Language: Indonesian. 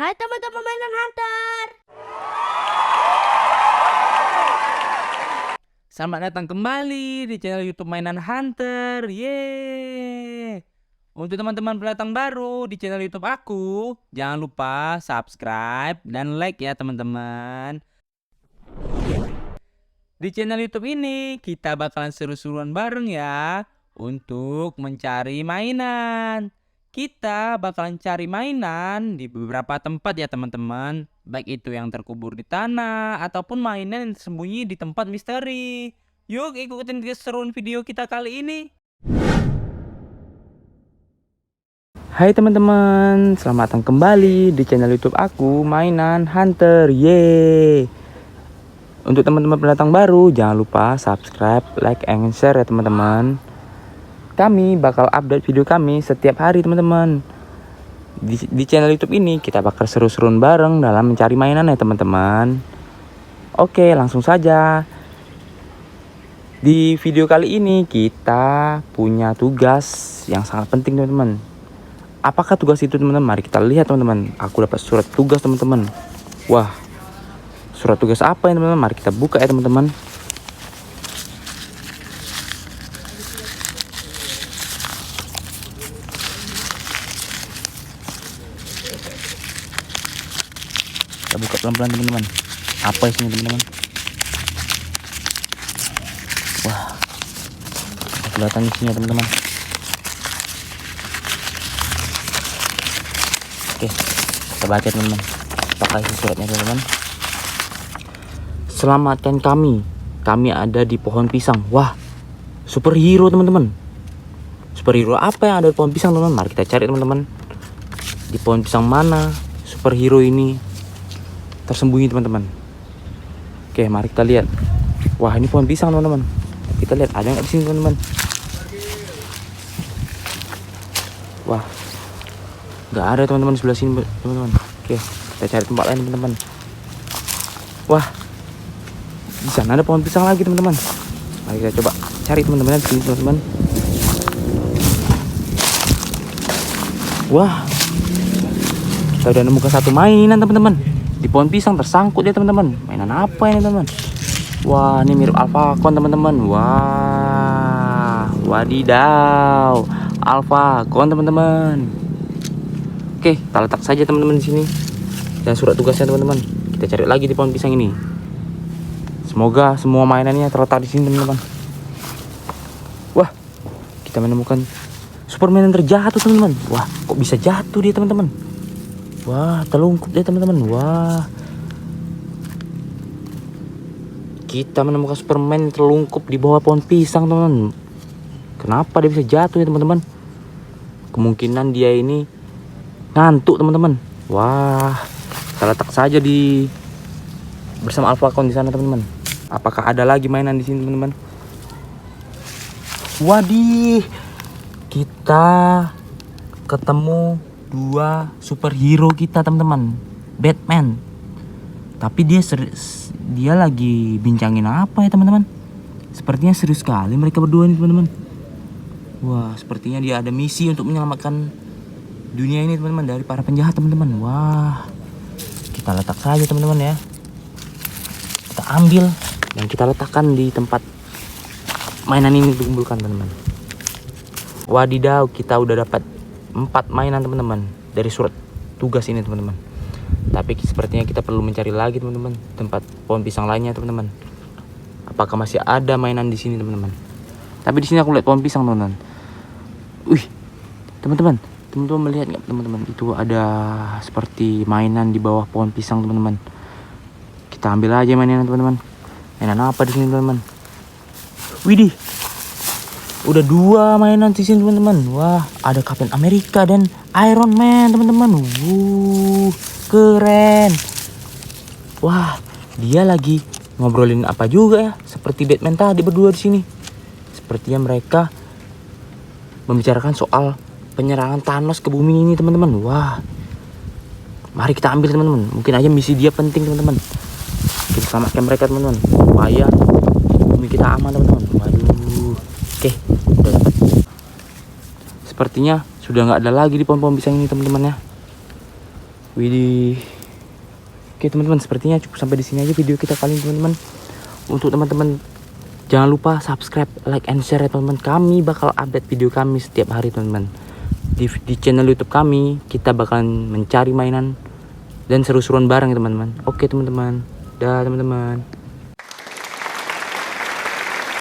Hai teman-teman mainan Hunter. Selamat datang kembali di channel YouTube Mainan Hunter. Yeay. Untuk teman-teman pendatang baru di channel YouTube aku, jangan lupa subscribe dan like ya teman-teman. Di channel YouTube ini kita bakalan seru-seruan bareng ya untuk mencari mainan. Kita bakalan cari mainan di beberapa tempat ya teman-teman. Baik itu yang terkubur di tanah ataupun mainan yang tersembunyi di tempat misteri. Yuk ikutin keseruan video kita kali ini. Hai teman-teman, selamat datang kembali di channel YouTube aku Mainan Hunter. Yeay. Untuk teman-teman pendatang baru, jangan lupa subscribe, like, and share ya teman-teman. Kami bakal update video kami setiap hari teman-teman. Di channel YouTube ini kita bakal seru-seruan bareng dalam mencari mainan ya teman-teman. Oke, langsung saja. Di video kali ini kita punya tugas yang sangat penting teman-teman. Apakah tugas itu teman-teman? Mari kita lihat teman-teman. Aku dapat surat tugas teman-teman. Wah, surat tugas apa ya teman-teman? Mari kita buka ya teman-teman. Kita buka pelan-pelan teman-teman. Apa isinya teman-teman? Wah, kelihatan isinya teman-teman. Oke, kita baca teman-teman. Apakah isi suratnya teman-teman? Selamatkan kami. Kami ada di pohon pisang. Wah, superhero teman-teman. Superhero apa yang ada di pohon pisang teman-teman? Mari kita cari teman-teman. Di pohon pisang mana superhero ini tersembunyi teman-teman? Oke, mari kita lihat. Wah, ini pohon pisang teman-teman. Kita lihat ada nggak di sini teman-teman. Wah, nggak ada teman-teman di sebelah sini teman-teman. Oke, kita cari tempat lain teman-teman. Wah, di sana ada pohon pisang lagi teman-teman. Mari kita coba cari teman-teman di sini teman-teman. Wah, kita udah nemukan satu mainan teman-teman. Di pohon pisang tersangkut ya teman-teman. Mainan apa ini teman-teman? Wah, ini mirip Alphacon teman-teman. Wah, wadidaw, Alphacon teman-teman. Oke, kita letak saja teman-teman di sini. Dan surat tugasnya teman-teman. Kita cari lagi di pohon pisang ini. Semoga semua mainannya terletak di sini teman-teman. Wah, kita menemukan Superman yang terjatuh teman-teman. Wah, kok bisa jatuh dia teman-teman? Wah, terlungkup dia teman-teman. Wah, kita menemukan Superman terlungkup di bawah pohon pisang teman-teman. Kenapa dia bisa jatuh ya teman-teman? Kemungkinan dia ini ngantuk teman-teman. Wah, kita letak saja di bersama Alphacon di sana teman-teman. Apakah ada lagi mainan di sini teman-teman? Wadih, kita ketemu dua superhero kita teman-teman. Batman. Tapi dia lagi bincangin apa ya teman-teman? Sepertinya serius sekali mereka berdua ini teman-teman. Wah, sepertinya dia ada misi untuk menyelamatkan dunia ini teman-teman dari para penjahat teman-teman. Wah, kita letak saja teman-teman ya. Kita ambil dan kita letakkan di tempat mainan ini dikumpulkan teman-teman. Wadidaw, kita udah dapat 4 mainan teman-teman dari surat tugas ini teman-teman. Tapi sepertinya kita perlu mencari lagi teman-teman tempat pohon pisang lainnya teman-teman. Apakah masih ada mainan di sini teman-teman? Tapi di sini aku lihat pohon pisang teman-teman. Wih, teman-teman melihat nggak teman-teman? Itu ada seperti mainan di bawah pohon pisang teman-teman. Kita ambil aja mainan teman-teman. Mainan apa di sini teman-teman? Widih, udah 2 mainan di sini teman-teman. Wah, ada Captain America dan Iron Man teman-teman. Keren. Wah, dia lagi ngobrolin apa juga ya? Seperti Batman tadi berdua di sini. Sepertinya mereka membicarakan soal penyerangan Thanos ke bumi ini teman-teman. Wah, mari kita ambil teman-teman. Mungkin aja misi dia penting teman-teman. Kita selamatkan mereka teman-teman. Supaya bumi kita aman teman-teman. Waduh. Oke, udah dapat. Sepertinya sudah nggak ada lagi di pohon-pohon pisang ini teman-teman ya. Widih. Oke teman-teman, sepertinya cukup sampai di sini aja video kita kali ini teman-teman. Untuk teman-teman jangan lupa subscribe, like, and share ya teman-teman. Kami bakal update video kami setiap hari teman-teman. Di channel YouTube kami kita bakalan mencari mainan dan seru-seruan bareng ya teman-teman. Oke teman-teman. Dah teman-teman.